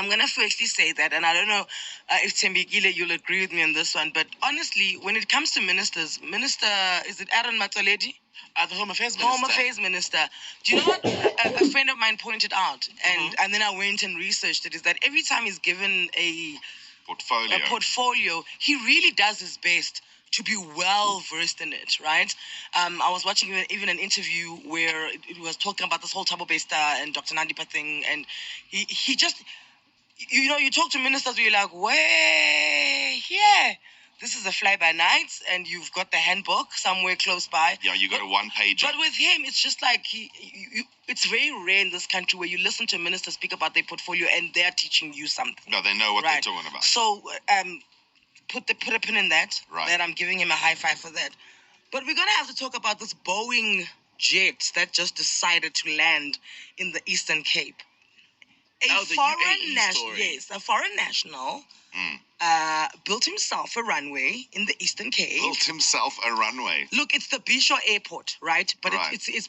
I'm going to firstly say that, and I don't know if Tembekile, you'll agree with me on this one, but honestly, when it comes to ministers, is it Aaron Matoledi? The Home Affairs Minister. Home Affairs Minister. Do you know what a friend of mine pointed out, and then I went and researched it, is that every time he's given a portfolio, he really does his best to be well versed in it, right? I was watching even an interview where it was talking about this whole Thabo Bester and Dr. Nandipa thing, and he just, you talk to ministers where you're like, way, yeah, this is a fly-by-night, and you've got the handbook somewhere close by. Yeah, you got a one-pager. But with him, it's just like, it's very rare in this country where you listen to a minister speak about their portfolio and they're teaching you something. No, they know what they're talking about. So, put a pin in that. Right. That I'm giving him a high five for that. But we're gonna have to talk about this Boeing jet that just decided to land in the Eastern Cape. A foreign national built himself a runway in the Eastern Cape. Built himself a runway. Look, it's the Bishop Airport, right? But it's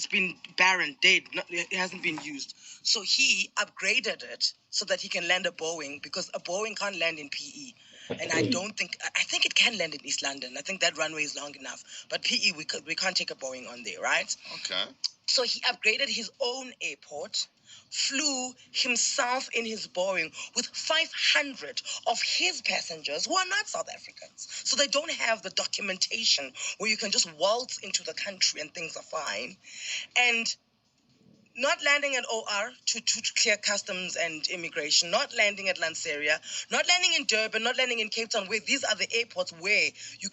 been barren, dead. It hasn't been used. So he upgraded it so that he can land a Boeing, because a Boeing can't land in PE. And I think it can land in East London. I think that runway is long enough. But PE, we can't take a Boeing on there, right? Okay. So he upgraded his own airport, flew himself in his Boeing with 500 of his passengers who are not South Africans. So they don't have the documentation where you can just waltz into the country and things are fine. And not landing at OR to clear customs and immigration, not landing at Lanseria, not landing in Durban, not landing in Cape Town, where these are the airports where you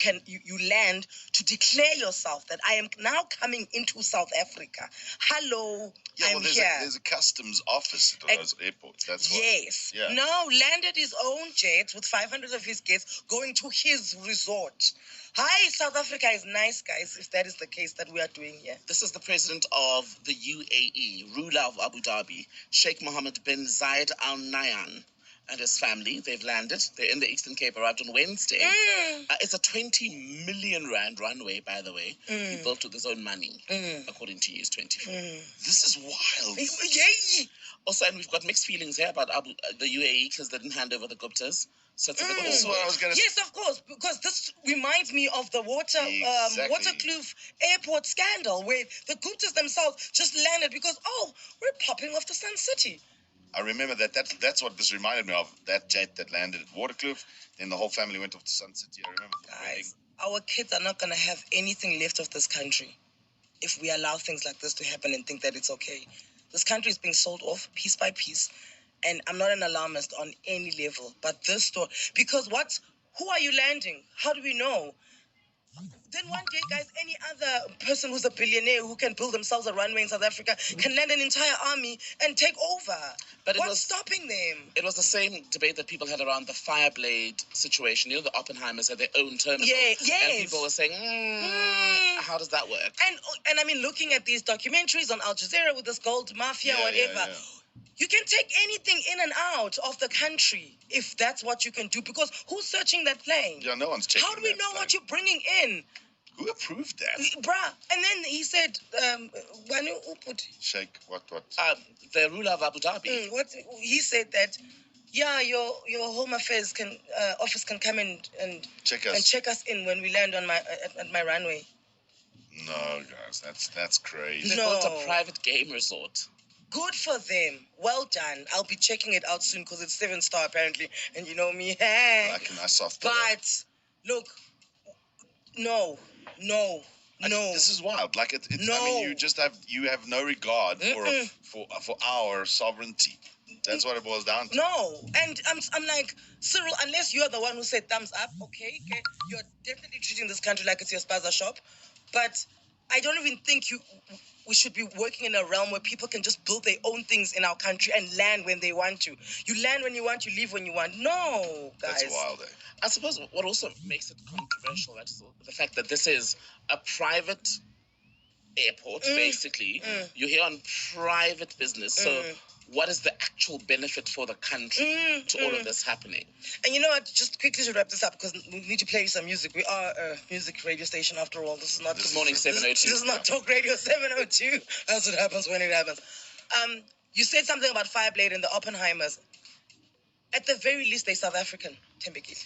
land to declare yourself that I am now coming into South Africa. Hello, I'm here. There's a customs office at those airports. That's what. Yes. Yeah. No, landed his own jet with 500 of his guests going to his resort. Hi, South Africa is nice, guys, if that is the case that we are doing here. This is the president of the UAE, ruler of Abu Dhabi, Sheikh Mohamed bin Zayed Al Nahyan, and his family. They've landed. They're in the Eastern Cape, arrived on Wednesday. It's a 20 million rand runway, by the way. He built with his own money, according to News 24. This is wild. Yay! Also, and we've got mixed feelings here about the UAE because they didn't hand over the Guptas. So it's a bit This is what I was going to say. Yes, of course, because this reminds me of the Waterkloof airport scandal, where the Guptas themselves just landed because, we're popping off to Sun City. I remember that's what this reminded me of, that jet that landed at Waterkloof. Then the whole family went off to Sun City. I remember. Guys, our kids are not going to have anything left of this country if we allow things like this to happen and think that it's okay. This country is being sold off piece by piece. And I'm not an alarmist on any level, but this story, because who are you landing? How do we know? Then one day, guys, any other person who's a billionaire who can build themselves a runway in South Africa can land an entire army and take over. But what's stopping them? It was the same debate that people had around the Fireblade situation. You know, the Oppenheimers had their own terminal. Yeah, yes. And people were saying, how does that work? And I mean, looking at these documentaries on Al Jazeera with this gold mafia or whatever, you can take anything in and out of the country if that's what you can do. Because who's searching that plane? Yeah, no one's checking. How do we know what you're bringing in? Who approved that? Bruh. And then he said, Sheikh, what? The ruler of Abu Dhabi. He said that, your Home Affairs office can come in and check us in when we land on at my runway. No, guys, that's crazy. They built a private game resort. Good for them. Well done. I'll be checking it out soon because it's 7-star apparently. And you know me. I soft. But look, no. This is wild. Like I mean, you have no regard for our sovereignty. That's what it boils down to. No, and I'm like, Cyril, unless you're the one who said thumbs up, okay, you're definitely treating this country like it's your spaza shop. But I don't even think we should be working in a realm where people can just build their own things in our country and land when they want to. You land when you want, you leave when you want. No, guys. That's wild, I suppose what also makes it controversial is the fact that this is a private airport, basically. You're here on private business. So what is the actual benefit for the country to all of this happening? And you know what? Just quickly to wrap this up, because we need to play some music. We are a music radio station after all. This is not Good Morning 702. This is not Talk Radio 702. That's what happens when it happens. You said something about Fireblade and the Oppenheimers. At the very least, they're South African, Tembekile.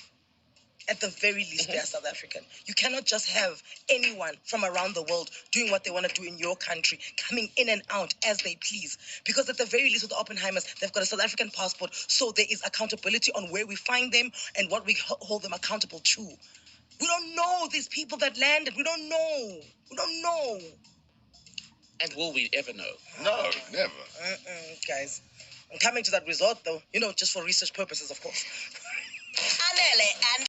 At the very least, they are South African. You cannot just have anyone from around the world doing what they want to do in your country, coming in and out as they please. Because at the very least with the Oppenheimers, they've got a South African passport, so there is accountability on where we find them and what we hold them accountable to. We don't know these people that landed. We don't know. We don't know. And will we ever know? No, never. Guys, I'm coming to that resort, though, just for research purposes, of course. Anele and